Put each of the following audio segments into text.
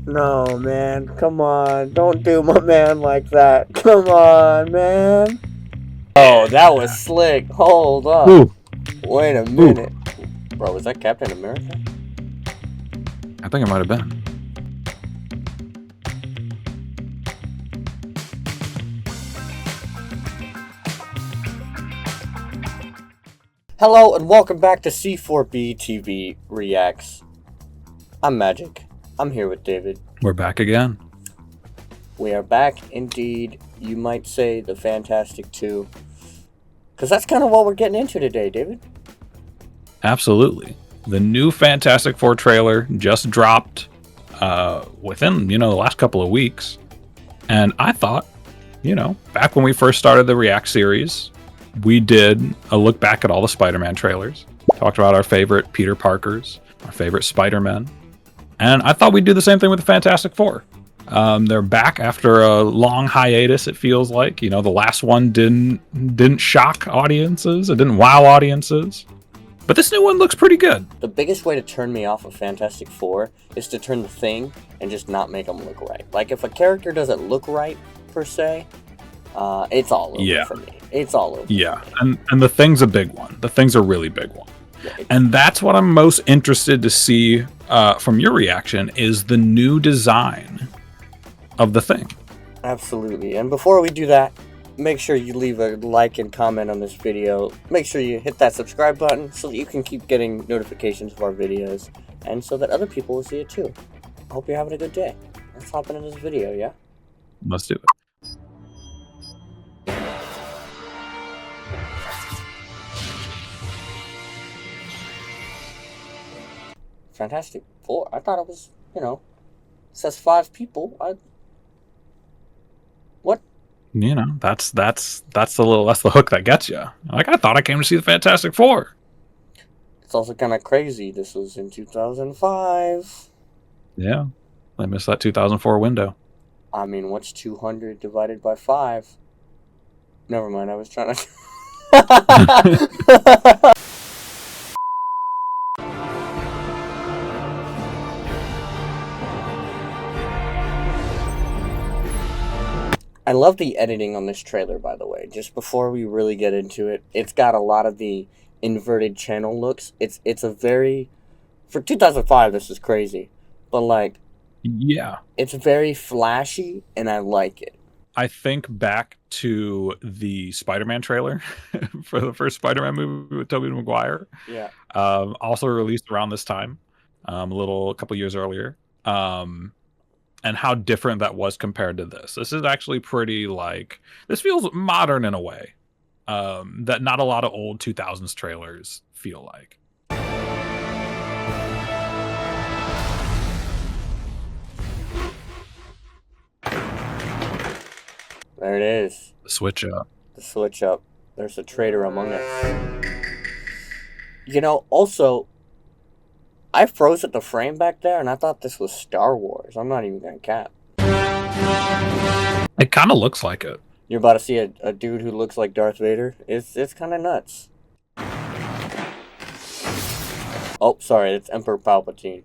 No, man. Come on. Don't do my man like that. Come on, man. Oh, that was slick. Hold up. Ooh, Wait a ooh. minute. Bro, was that Captain America? I think it might have been. Hello and welcome back to C4B TV Reacts. I'm Magic. I'm here with David. We're back again. We are back indeed. You might say the Fantastic 2. Because that's kind of what we're getting into today, David. Absolutely. The new Fantastic Four trailer just dropped within, the last couple of weeks. And I thought, back when we first started the React series, we did a look back at all the Spider-Man trailers, talked about our favorite Peter Parkers, our favorite Spider-Man. And I thought we'd do the same thing with the Fantastic Four. They're back after a long hiatus, it feels like. The last one didn't shock audiences. It didn't wow audiences. But this new one looks pretty good. The biggest way to turn me off of Fantastic Four is to turn the Thing and just not make them look right. Like, if a character doesn't look right, per se, it's all over for me. It's all over. Yeah, and the Thing's a big one. The Thing's a really big one. Yeah, and that's what I'm most interested to see from your reaction is the new design of the Thing. Absolutely. And before we do that, make sure you leave a like and comment on this video. Make sure you hit that subscribe button so that you can keep getting notifications of our videos and so that other people will see it too. I hope you're having a good day. Let's hop into this video, yeah? Let's do it. Fantastic Four. I thought it was, it says 5 people. What? That's the hook that gets you. Like, I thought I came to see the Fantastic Four. It's also kind of crazy. This was in 2005. Yeah, I missed that 2004 window. I mean, what's 200 divided by 5? Never mind. I was trying to. I love the editing on this trailer, by the way. Just before we really get into it, it's got a lot of the inverted channel looks. It's a very, for 2005, this is crazy, but like, yeah, it's very flashy, and I like it. I think back to the Spider-Man trailer for the first Spider-Man movie with Tobey Maguire. Yeah. Also released around this time, a couple years earlier. And how different that was compared to this. This is actually pretty, this feels modern in a way that not a lot of old 2000s trailers feel like. There it is. The switch up. The switch up. There's a traitor among us. Also, I froze at the frame back there, and I thought this was Star Wars. I'm not even gonna cap. It kind of looks like it. You're about to see a dude who looks like Darth Vader. It's kind of nuts. Oh, sorry, it's Emperor Palpatine.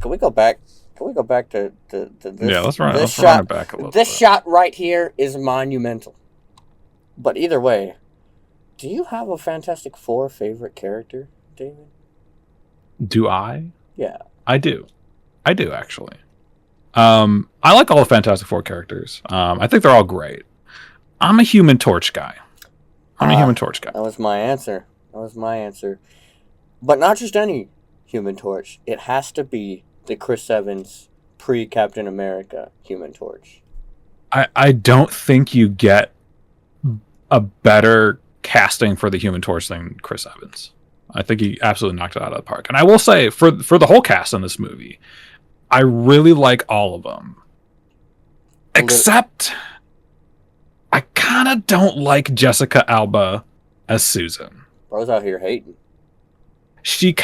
Can we go back? Can we go back to this? Yeah, let's run it back a little bit. This shot right here is monumental. But either way, do you have a Fantastic Four favorite character, David? Do I? Yeah. I do, actually. I like all the Fantastic Four characters. I think they're all great. I'm a Human Torch guy. That was my answer. But not just any Human Torch. It has to be the Chris Evans pre-Captain America Human Torch. I don't think you get a better casting for the Human Torch than Chris Evans. I think he absolutely knocked it out of the park. And I will say, for the whole cast in this movie, I really like all of them. Except, I kind of don't like Jessica Alba as Susan. Bro's out here hating. She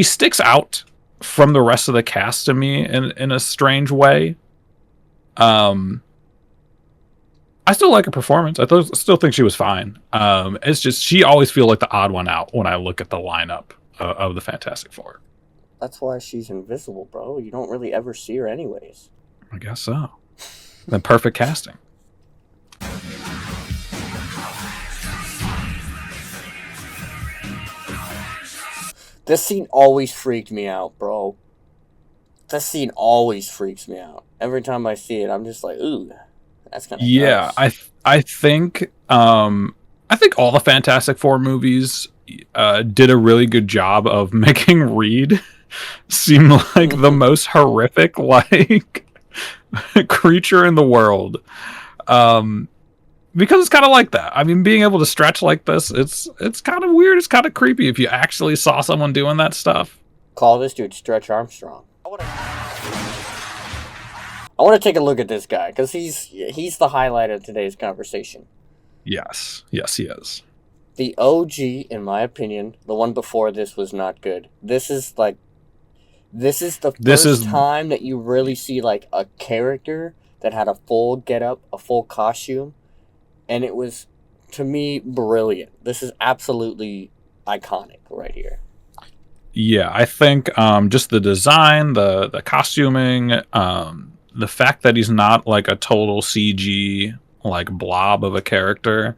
sticks out from the rest of the cast to me in a strange way. I still like her performance. Still think she was fine. It's just she always feel like the odd one out when I look at the lineup of the Fantastic Four. That's why she's invisible, bro. You don't really ever see her anyways. I guess so. The perfect casting. This scene always freaked me out, bro. This scene always freaks me out. Every time I see it, I'm just like, ooh, that's kind of Yeah. gross. I think all the Fantastic Four movies did a really good job of making Reed seem like the most horrific like creature in the world. Because it's kind of like that. I mean, being able to stretch like this, it's kind of weird. It's kind of creepy if you actually saw someone doing that stuff. Call this dude Stretch Armstrong. I want to take a look at this guy because he's the highlight of today's conversation. Yes, he is. The OG, in my opinion, the one before this was not good. This is the first time that you really see like a character that had a full getup, a full costume, and it was, to me, brilliant. This is absolutely iconic right here. Yeah, I think just the design, the costuming, the fact that he's not like a total CG like blob of a character.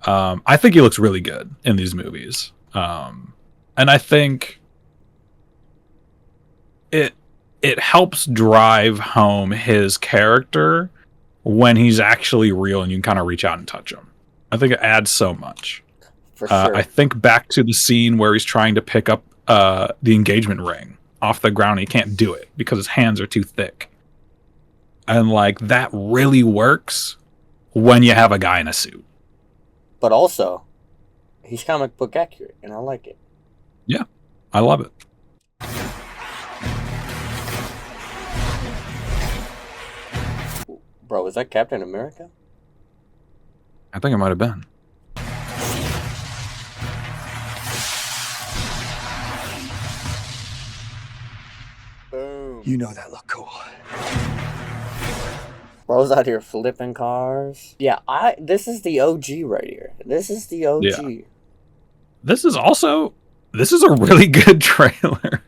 I think he looks really good in these movies. And I think it helps drive home his character when he's actually real and you can kind of reach out and touch him. I think it adds so much. For sure. I think back to the scene where he's trying to pick up the engagement ring off the ground. He can't do it because his hands are too thick. And like that really works when you have a guy in a suit. But also, he's comic book accurate, and I like it. Yeah, I love it. Bro, is that Captain America? I think it might have been. Boom. You know that look cool. Bro's out here flipping cars. Yeah, this is the OG right here. This is the OG. Yeah. This is a really good trailer.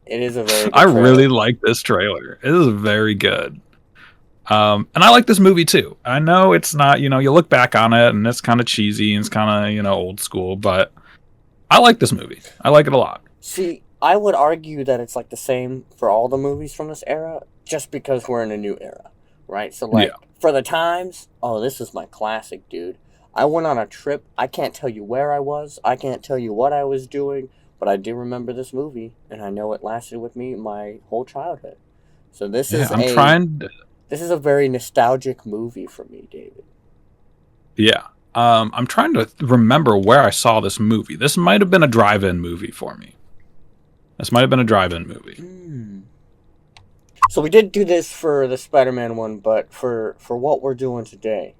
It is a very good I trailer. really like this trailer. It is very good. And I like this movie too. I know it's not, you look back on it and it's kind of cheesy and it's kind of, old school, but I like this movie. I like it a lot. See, I would argue that it's like the same for all the movies from this era, just because we're in a new era, right? So like, for the times, this is my classic, dude. I went on a trip. I can't tell you where I was. I can't tell you what I was doing, but I do remember this movie, and I know it lasted with me my whole childhood. So this is This is a very nostalgic movie for me, David. Yeah. I'm trying to remember where I saw this movie. This might have been a drive-in movie for me. So we did do this for the Spider-Man one, but for what we're doing today,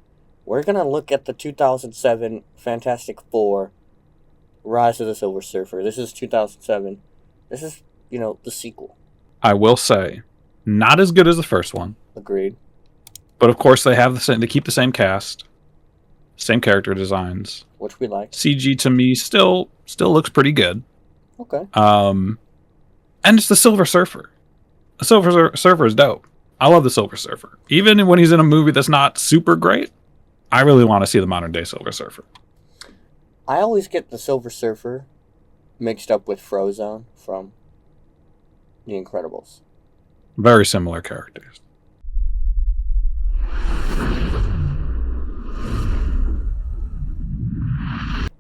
we're going to look at the 2007 Fantastic Four, Rise of the Silver Surfer. This is 2007. This is, the sequel. I will say, not as good as the first one. Agreed. But of course they keep the same cast, same character designs, which we like. CG to me still looks pretty good. Okay. And it's the Silver Surfer. The Silver Surfer is dope. I love the Silver Surfer. Even when he's in a movie that's not super great, I really want to see the modern day Silver Surfer. I always get the Silver Surfer mixed up with Frozone from The Incredibles. Very similar characters.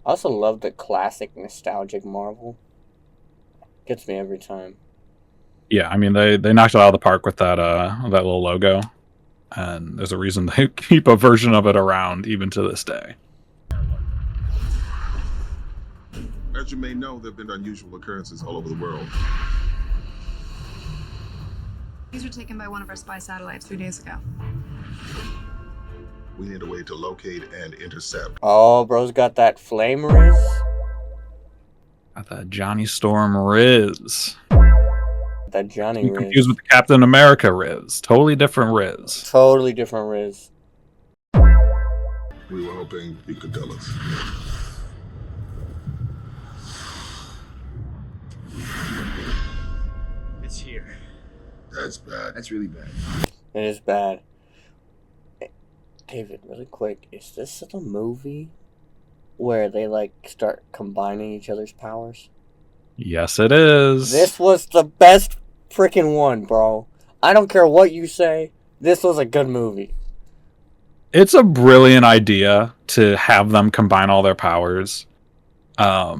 I also love the classic nostalgic Marvel. Gets me every time. Yeah, I mean they knocked it out of the park with that little logo, and there's a reason they keep a version of it around even to this day. As you may know, there have been unusual occurrences all over the world. These were taken by one of our spy satellites 3 days ago. We need a way to locate and intercept. Oh, bro's got that flame riz. Got that Johnny Storm Riz. That Johnny Riz. Riz. Confused with the Captain America Riz. Totally different Riz. Totally different Riz. We were hoping you could tell us. It's here. That's bad. That's really bad. It is bad. David, really quick, is this the movie where they like start combining each other's powers? Yes, it is. This was the best freaking one, bro. I don't care what you say. This was a good movie. It's a brilliant idea to have them combine all their powers. I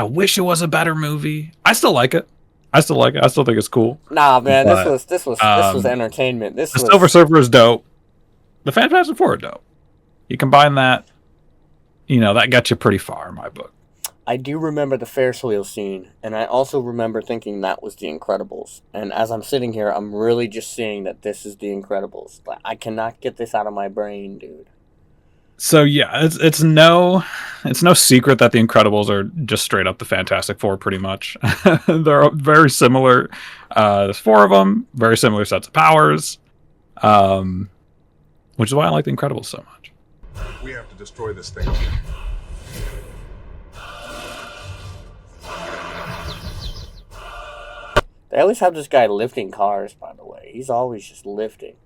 wish it was a better movie. I still like it. I still think it's cool. Nah, man, But, this was entertainment. The Silver Surfer is dope. The Fantastic Four are dope. You combine that, that got you pretty far in my book. I do remember the Ferris wheel scene, and I also remember thinking that was The Incredibles. And as I'm sitting here, I'm really just seeing that this is The Incredibles. Like, I cannot get this out of my brain, dude. So yeah, it's no secret that the Incredibles are just straight up the Fantastic Four, pretty much. They're very similar. There's 4 of them, very similar sets of powers, which is why I like the Incredibles so much. We have to destroy this thing. They always have this guy lifting cars, by the way. He's always just lifting.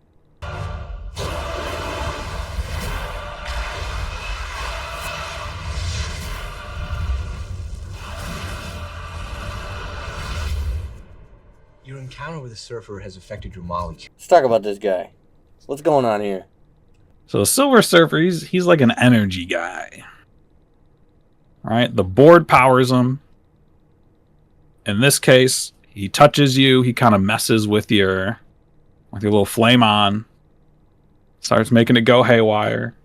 Your encounter with a surfer has affected your molecule. Let's talk about this guy. What's going on here? So the Silver Surfer, he's like an energy guy. All right, the board powers him. In this case, he touches you. He kind of messes with your little flame on. Starts making it go haywire.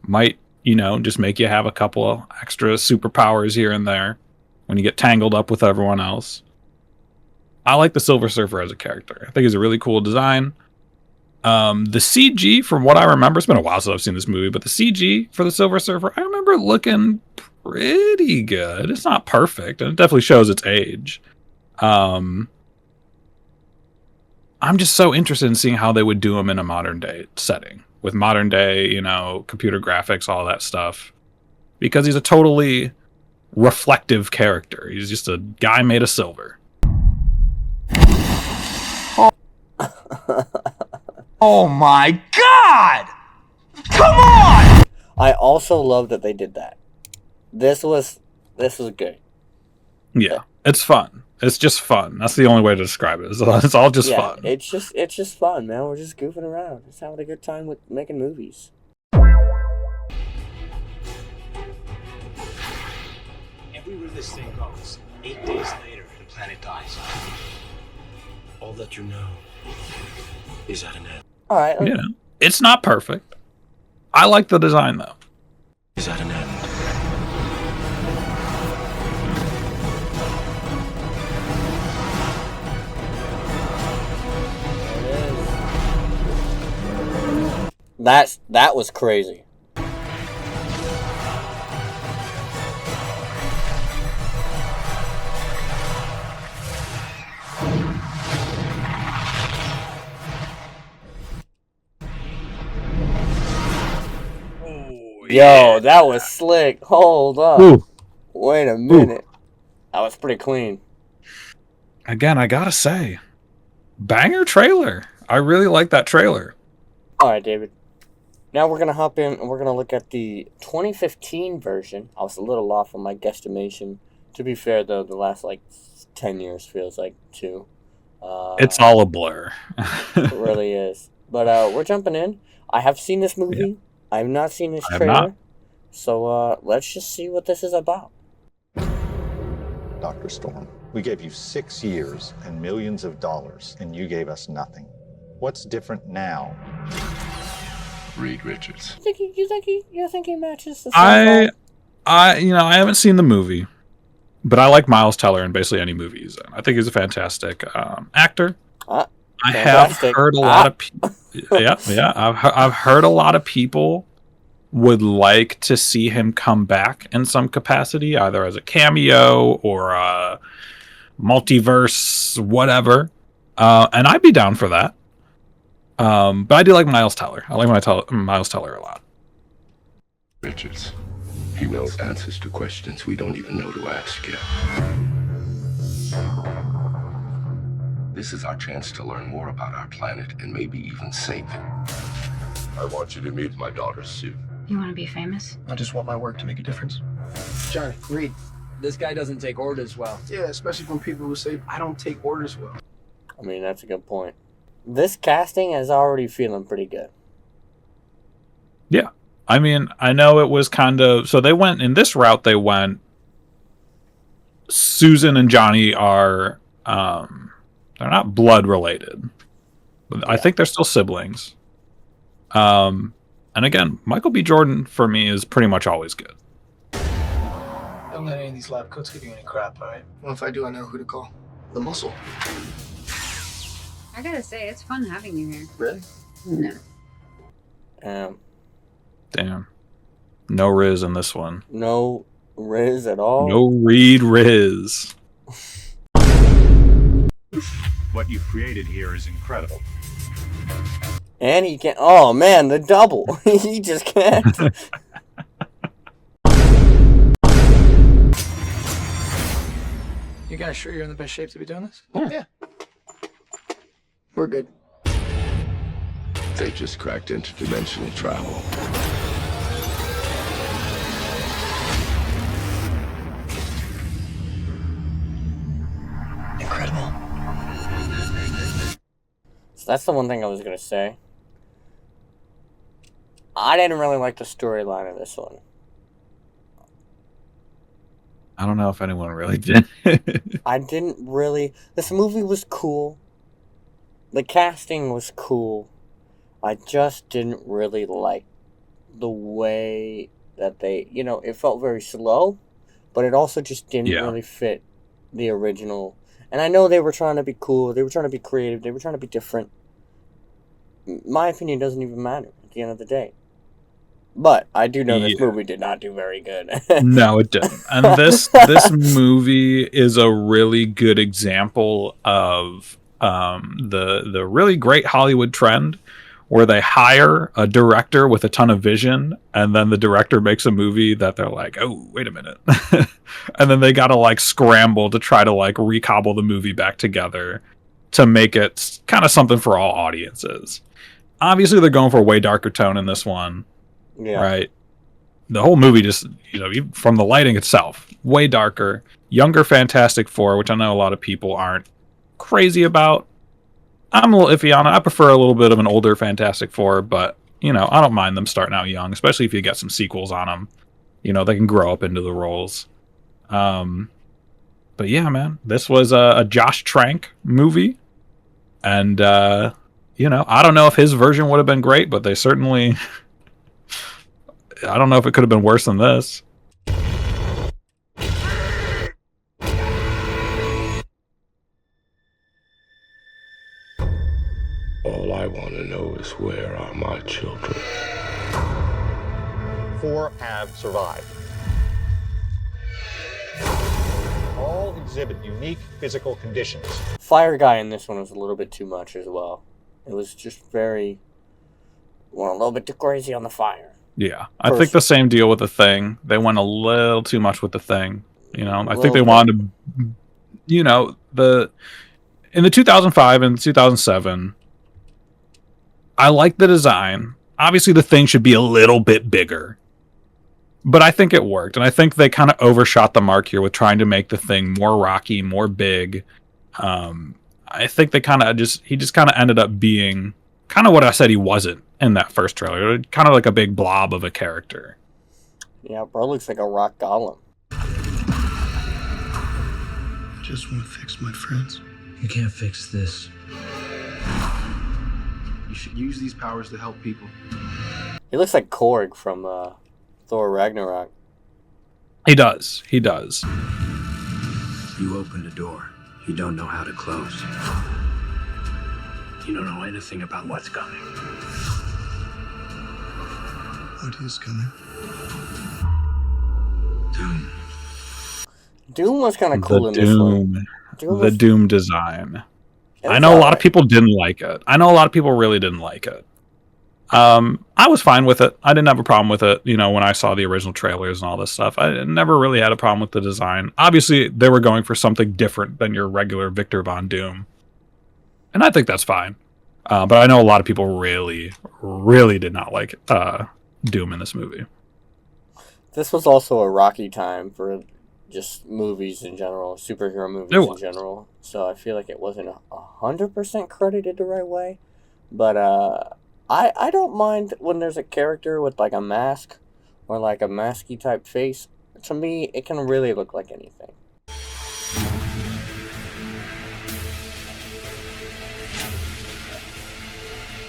Might, just make you have a couple of extra superpowers here and there when you get tangled up with everyone else. I like the Silver Surfer as a character. I think he's a really cool design. The CG, from what I remember, it's been a while since I've seen this movie, but the CG for the Silver Surfer, I remember looking pretty good. It's not perfect, and it definitely shows its age. I'm just so interested in seeing how they would do him in a modern day setting with modern day, computer graphics, all that stuff, because he's a totally reflective character. He's just a guy made of silver. Oh my god! Come on! I also love that they did that. This was good. Yeah, it's fun. It's just fun. That's the only way to describe it. It's all just fun. It's just fun, man. We're just goofing around. Just having a good time with making movies. Everywhere this thing goes, 8 days later, the planet dies. All that you know is at an end. All right. It's not perfect. I like the design though. Is at an end. That was crazy. Yo, that was slick. Hold up. Ooh. Wait a minute. That was pretty clean. Again, I gotta say, banger trailer. I really like that trailer. All right, David. Now we're going to hop in and we're going to look at the 2015 version. I was a little off on my guesstimation. To be fair, though, the last, 10 years feels like 2. It's all a blur. It really is. But we're jumping in. I have seen this movie. Yeah. I have not seen this trailer. So let's just see what this is about. Dr. Storm, we gave you 6 years and millions of dollars, and you gave us nothing. What's different now? Reed Richards. You think he matches the same I haven't seen the movie, but I like Miles Teller in basically any movie he's in. I think he's a fantastic actor. I have heard a lot of people. Yeah. I've heard a lot of people would like to see him come back in some capacity, either as a cameo or a multiverse, whatever. And I'd be down for that. But I do like Miles Teller. I like Miles Teller a lot. Richards. He knows answers to questions we don't even know to ask yet. This is our chance to learn more about our planet and maybe even save it. I want you to meet my daughter, Sue. You want to be famous? I just want my work to make a difference. Johnny, Reed, this guy doesn't take orders well. Yeah, especially from people who say I don't take orders well. I mean, that's a good point. This casting is already feeling pretty good. Yeah. I mean, I know it was kind of... So they went... In this route, they went... Susan and Johnny are... they're not blood related. But I think they're still siblings. And again, Michael B. Jordan, for me, is pretty much always good. Don't let any of these lab coats give you any crap, all right? Well, if I do, I know who to call. The muscle. I gotta say, it's fun having you here. Really? No. Damn. No Riz in this one. No Riz at all? No Reed Riz. What you've created here is incredible. And he can't... Oh, man, the double. He just can't. You guys sure you're in the best shape to be doing this? Yeah. We're good. They just cracked interdimensional travel. Incredible. So that's the one thing I was going to say. I didn't really like the storyline of this one. I don't know if anyone really did. I didn't really... This movie was cool. The casting was cool. I just didn't really like the way that they... You know, it felt very slow, but it also just didn't really fit the original. And I know they were trying to be cool. They were trying to be creative. They were trying to be different. My opinion doesn't even matter at the end of the day. But I do know this movie did not do very good. No, it didn't. And this movie is a really good example of the really great Hollywood trend where they hire a director with a ton of vision, and then the director makes a movie that they're like, oh, wait a minute. And then they got to like scramble to try to like recobble the movie back together to make it kind of something for all audiences. Obviously, they're going for a way darker tone in this one. Yeah. Right. The whole movie just, you know, from the lighting itself, way darker, younger Fantastic Four, which I know a lot of people aren't crazy about. I'm a little iffy on it. I prefer a little bit of an older Fantastic Four, but, you know, I don't mind them starting out young, especially if you get some sequels on them. You know, they can grow up into the roles. But yeah, man, this was a Josh Trank movie. And, you know, I don't know if his version would have been great, but they certainly... I don't know if it could have been worse than this. All I want to know is where are my children? 4 have survived. All exhibit unique physical conditions. Fire guy in this one was a little bit too much as well. It was just very... Went a little bit too crazy on the fire. Yeah, I think the same deal with the Thing. They went a little too much with the Thing. You know, I think they wanted to, you know, in the 2005 and 2007, I like the design. Obviously, the Thing should be a little bit bigger, but I think it worked, and I think they kind of overshot the mark here with trying to make the Thing more rocky, more big. I think they he just kind of ended up being kind of what I said he wasn't in that first trailer. Kind of like a big blob of a character. Yeah, bro looks like a rock golem. I just want to fix my friends. You can't fix this. You should use these powers to help people. He looks like Korg from Thor Ragnarok. He does. He does. You opened a door you don't know how to close. You don't know anything about what's coming. What is coming? Doom. Doom was kind of cool in this one. The Doom design. I know a lot of people didn't like it. I know a lot of people really didn't like it. I was fine with it. I didn't have a problem with it. You know, when I saw the original trailers and all this stuff, I never really had a problem with the design. Obviously, they were going for something different than your regular Victor Von Doom, and I think that's fine. But I know a lot of people really, really did not like Doom in this movie. This was also a rocky time for just movies in general, superhero movies in general. So I feel like it wasn't 100% credited the right way. But I don't mind when there's a character with like a mask or like a masky type face. To me, it can really look like anything.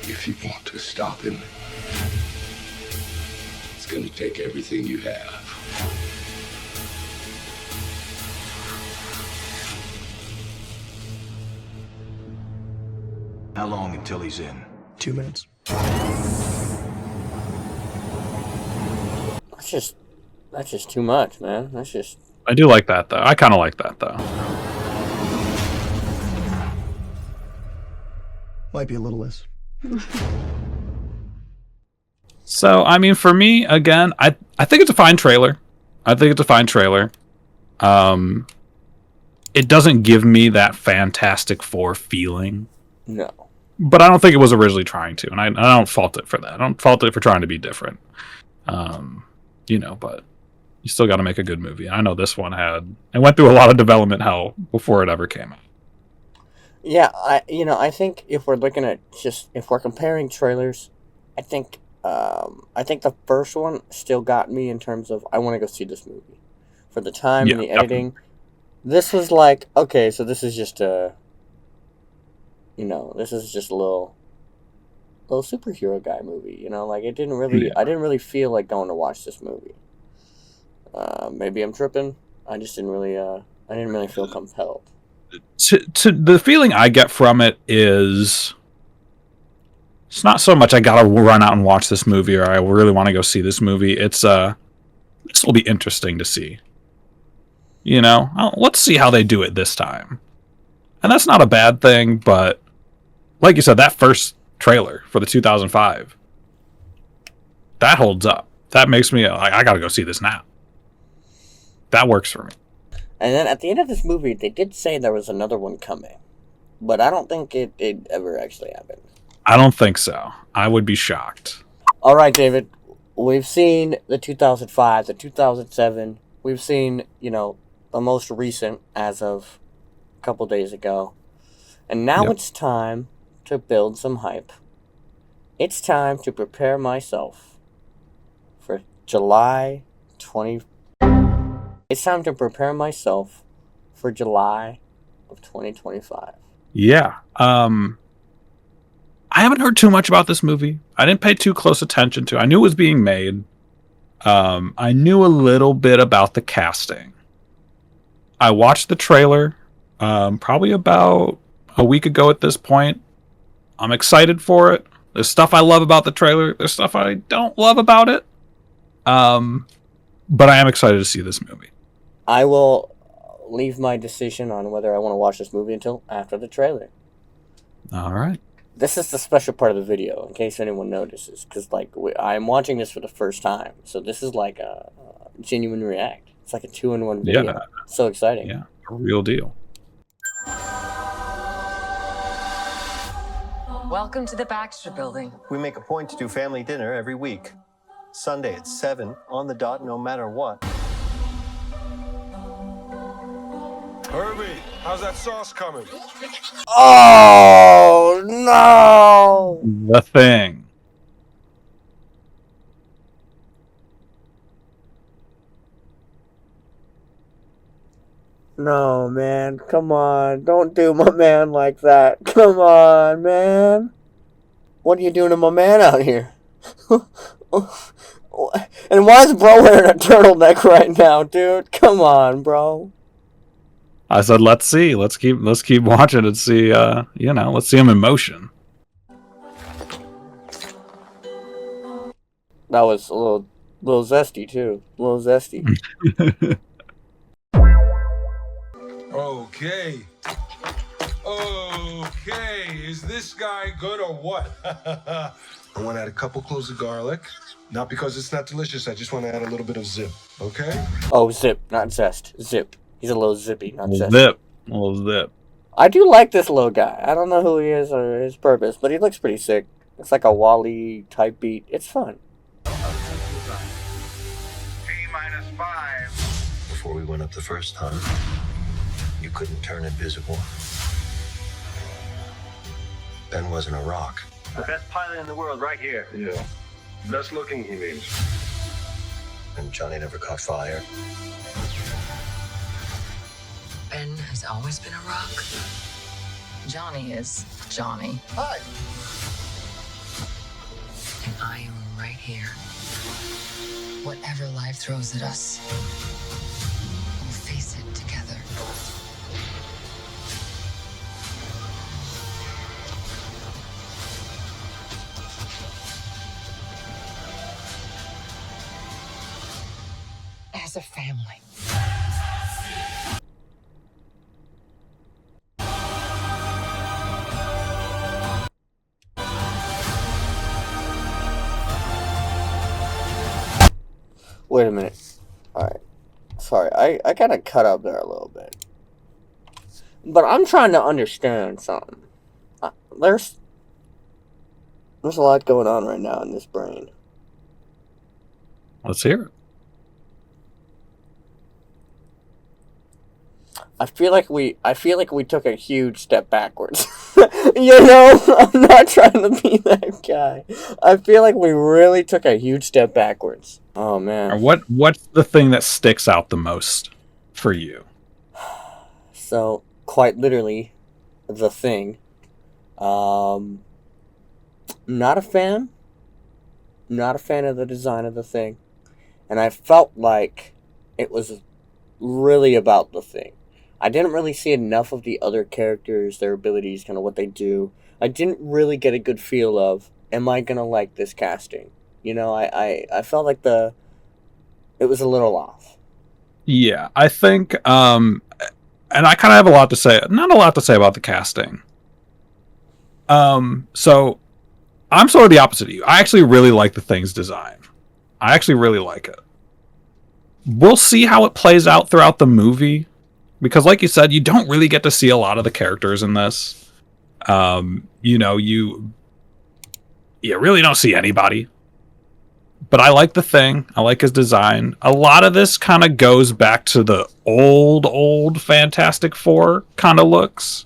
If you want to stop him, it's gonna take everything you have. How long until he's in? 2 minutes. That's just too much, man. That's just... I do like that, though. I kind of like that, though. Might be a little less. So, I mean, for me, again, I think it's a fine trailer. It doesn't give me that Fantastic Four feeling. No. But I don't think it was originally trying to, and I don't fault it for that. I don't fault it for trying to be different. You know, but you still got to make a good movie. I know this one went through a lot of development hell before it ever came out. Yeah, I think if we're looking at if we're comparing trailers, I think the first one still got me in terms of I want to go see this movie for the time and the editing. Definitely. This was like, okay, so this is just a little superhero guy movie. Like it didn't really, I didn't really feel like going to watch this movie. Maybe I'm tripping. I just didn't really, I didn't really feel compelled. To the feeling I get from it is, it's not so much I gotta run out and watch this movie or I really want to go see this movie. It's this will be interesting to see. Let's see how they do it this time. And that's not a bad thing, but like you said, that first trailer for the 2005, that holds up. That makes me like, I gotta go see this now. That works for me. And then at the end of this movie, they did say there was another one coming. But I don't think it ever actually happened. I don't think so. I would be shocked. All right, David. We've seen the 2005, the 2007. We've seen, the most recent as of a couple days ago. And now it's time to build some hype. It's time to prepare myself for July 20... It's time to prepare myself for July of 2025. Yeah. I haven't heard too much about this movie. I didn't pay too close attention to it. I knew it was being made. I knew a little bit about the casting. I watched the trailer probably about a week ago at this point. I'm excited for it. There's stuff I love about the trailer. There's stuff I don't love about it. But I am excited to see this movie. I will leave my decision on whether I want to watch this movie until after the trailer. All right. This is the special part of the video, in case anyone notices, because I'm watching this for the first time, so this is like a genuine react. It's like a 2-in-1 video. Yeah. So exciting. Yeah, a real deal. Welcome to the Baxter Building. We make a point to do family dinner every week. Sunday at 7 on the dot, no matter what. Herbie, how's that sauce coming? Oh, no! The Thing. No, man. Come on. Don't do my man like that. Come on, man. What are you doing to my man out here? And why is bro wearing a turtleneck right now, dude? Come on, bro. I said, let's see. Let's keep watching and see. Let's see him in motion. That was a little zesty too. A little zesty. Okay. Okay, is this guy good or what? I want to add a couple cloves of garlic. Not because it's not delicious, I just want to add a little bit of zip, okay? Oh, zip, not zest. Zip. He's a little zippy, not zest. Zip. A little zip. I do like this little guy. I don't know who he is or his purpose, but he looks pretty sick. It's like a Wally type beat. It's fun. Before we went up the first time, you couldn't turn invisible. Ben wasn't a rock. The best pilot in the world right here. Yeah. Best looking, he means. And Johnny never caught fire. Ben has always been a rock. Johnny is Johnny. Hi. And I am right here. Whatever life throws at us, we'll face it together. As a family. Wait a minute. Alright. Sorry, I kind of cut up there a little bit. But I'm trying to understand something. There's a lot going on right now in this brain. Let's hear it. I feel like we took a huge step backwards. You know, I'm not trying to be that guy. I feel like we really took a huge step backwards. Oh man. What's the thing that sticks out the most for you? So, quite literally, The Thing. Not a fan. Not a fan of the design of The Thing. And I felt like it was really about The Thing. I didn't really see enough of the other characters, their abilities, kind of what they do. I didn't really get a good feel of, am I going to like this casting? You know, I felt like it was a little off. Yeah, I think, and I kind of have a lot to say, not a lot to say about the casting. So, I'm sort of the opposite of you. I actually really like The Thing's design. I actually really like it. We'll see how it plays out throughout the movie. Because like you said, you don't really get to see a lot of the characters in this. You know, you really don't see anybody. But I like The Thing. I like his design. A lot of this kind of goes back to the old Fantastic Four kind of looks.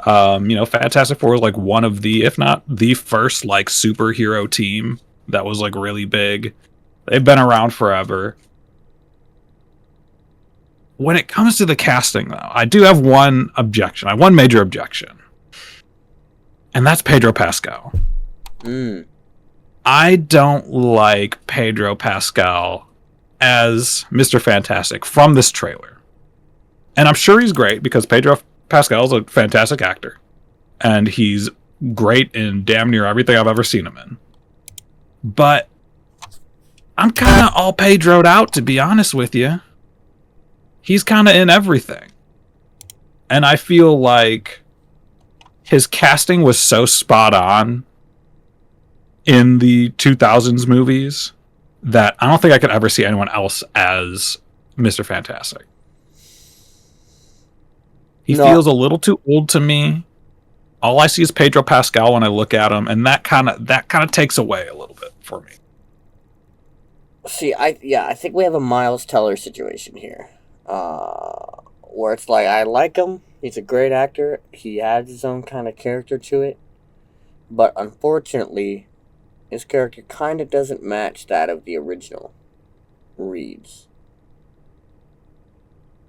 You know, Fantastic Four was like one of the, if not the first, like superhero team that was like really big. They've been around forever. When it comes to the casting, though, I do have one objection. I have one major objection. And that's Pedro Pascal. I don't like Pedro Pascal as Mr. Fantastic from this trailer. And I'm sure he's great because Pedro Pascal is a fantastic actor. And he's great in damn near everything I've ever seen him in. But I'm kind of all Pedro'd out, to be honest with you. He's kind of in everything. And I feel like his casting was so spot on in the 2000s movies that I don't think I could ever see anyone else as Mr. Fantastic. He feels a little too old to me. All I see is Pedro Pascal when I look at him, and that kind of takes away a little bit for me. See, I think we have a Miles Teller situation here. Where it's like, I like him, he's a great actor, he adds his own kind of character to it, but unfortunately, his character kind of doesn't match that of the original Reeds.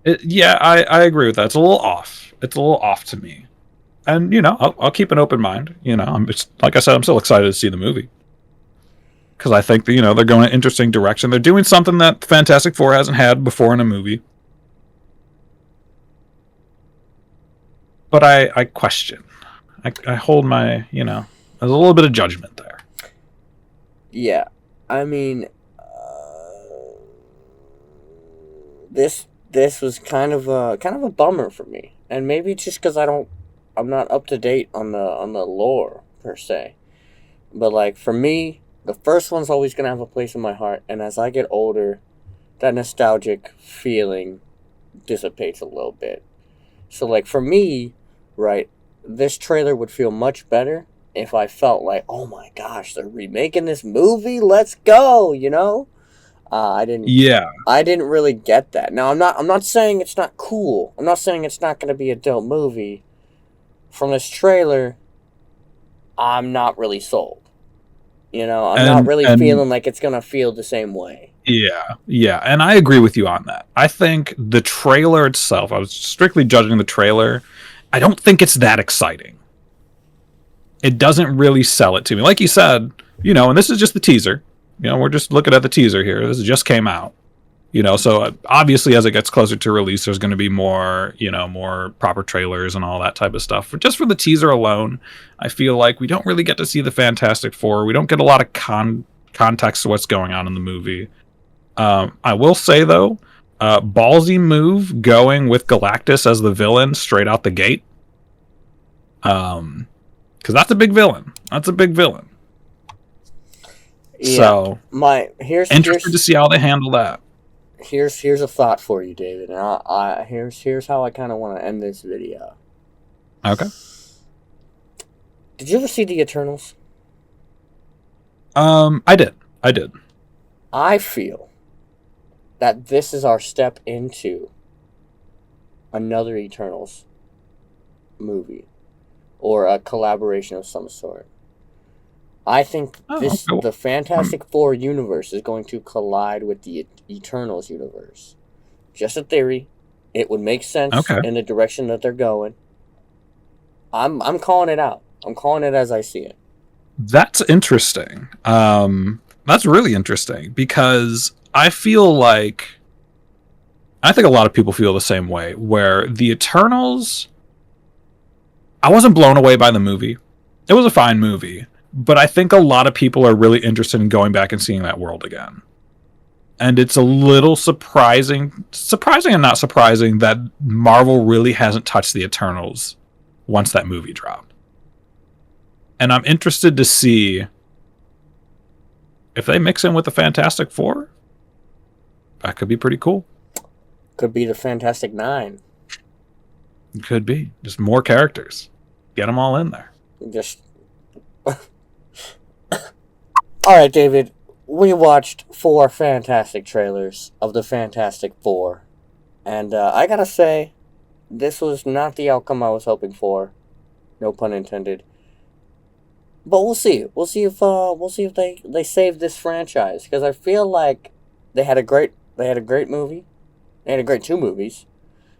I agree with that. It's a little off. It's a little off to me. And, you know, I'll keep an open mind. You know, like I said, I'm still excited to see the movie. Because I think that, you know, they're going in an interesting direction. They're doing something that Fantastic Four hasn't had before in a movie. But I question. I hold my, you know, there's a little bit of judgment there. Yeah, I mean, this was kind of a bummer for me, and maybe it's just because I'm not up to date on the lore per se, But like for me, the first one's always gonna have a place in my heart, and as I get older, that nostalgic feeling dissipates a little bit. So like for me, right, this trailer would feel much better if I felt like, oh my gosh, they're remaking this movie. Let's go, you know. I didn't. Yeah. I didn't really get that. Now I'm not saying it's not cool. I'm not saying it's not going to be a dope movie. From this trailer, I'm not really sold. You know, I'm not really feeling like it's going to feel the same way. Yeah, and I agree with you on that. I think the trailer itself, I was strictly judging the trailer, I don't think it's that exciting. It doesn't really sell it to me. Like you said, you know, and this is just the teaser. You know, we're just looking at the teaser here. This just came out. You know, so obviously as it gets closer to release, there's going to be more, you know, more proper trailers and all that type of stuff. But just for the teaser alone, I feel like we don't really get to see the Fantastic Four. We don't get a lot of context to what's going on in the movie. I will say, though, ballsy move going with Galactus as the villain straight out the gate. Because that's a big villain. That's a big villain. Yeah, so, here's interested to see how they handle that. Here's a thought for you, David, and here's how I kind of want to end this video. Okay. Did you ever see the Eternals? I did. I feel that this is our step into another Eternals movie or a collaboration of some sort. I think the Fantastic Four universe is going to collide with the Eternals universe. Just a theory. It would make sense in the direction that they're going. I'm calling it out. I'm calling it as I see it. That's interesting. That's really interesting because I feel like I think a lot of people feel the same way, where the Eternals, I wasn't blown away by the movie. It was a fine movie. But I think a lot of people are really interested in going back and seeing that world again. And it's a little surprising and not surprising that Marvel really hasn't touched the Eternals once that movie dropped. And I'm interested to see if they mix in with the Fantastic Four. That could be pretty cool. Could be the Fantastic Nine. It could be. Just more characters. Get them all in there. Just... Alright, David, we watched 4 fantastic trailers of the Fantastic Four. And I gotta say, this was not the outcome I was hoping for. No pun intended. But we'll see. We'll see if they save this franchise. Because I feel like they had a great movie. They had a great 2 movies.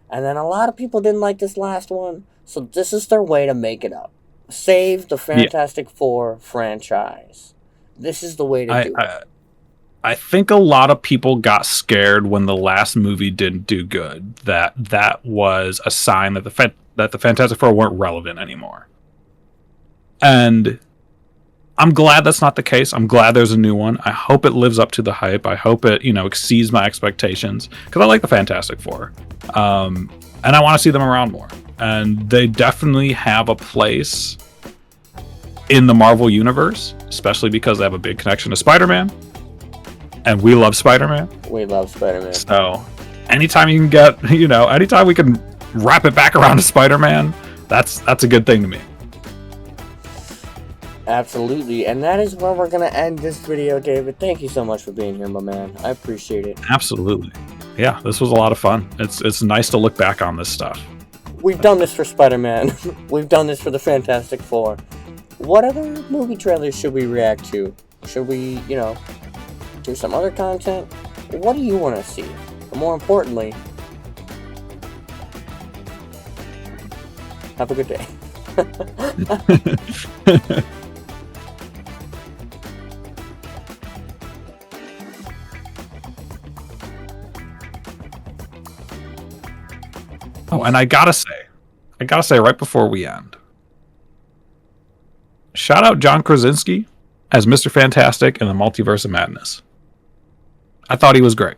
And then a lot of people didn't like this last one. So this is their way to make it up. Save the Fantastic Four franchise. This is the way to do it. I think a lot of people got scared when the last movie didn't do good. That was a sign that the Fantastic Four weren't relevant anymore. And I'm glad that's not the case. I'm glad there's a new one. I hope it lives up to the hype. I hope it, exceeds my expectations. Because I like the Fantastic Four. And I want to see them around more. And they definitely have a place in the Marvel Universe, especially because they have a big connection to Spider-Man. And we love Spider-Man. We love Spider-Man. So, anytime you can get, anytime we can wrap it back around to Spider-Man, that's a good thing to me. Absolutely. And that is where we're going to end this video, David. Thank you so much for being here, my man. I appreciate it. Absolutely. Yeah, this was a lot of fun. It's nice to look back on this stuff. We've done this for Spider-Man. We've done this for the Fantastic Four. What other movie trailers should we react to? Should we, do some other content? What do you want to see? But more importantly, have a good day. Oh, and I gotta say right before we end, shout out John Krasinski as Mr. Fantastic in the Multiverse of Madness. I thought he was great.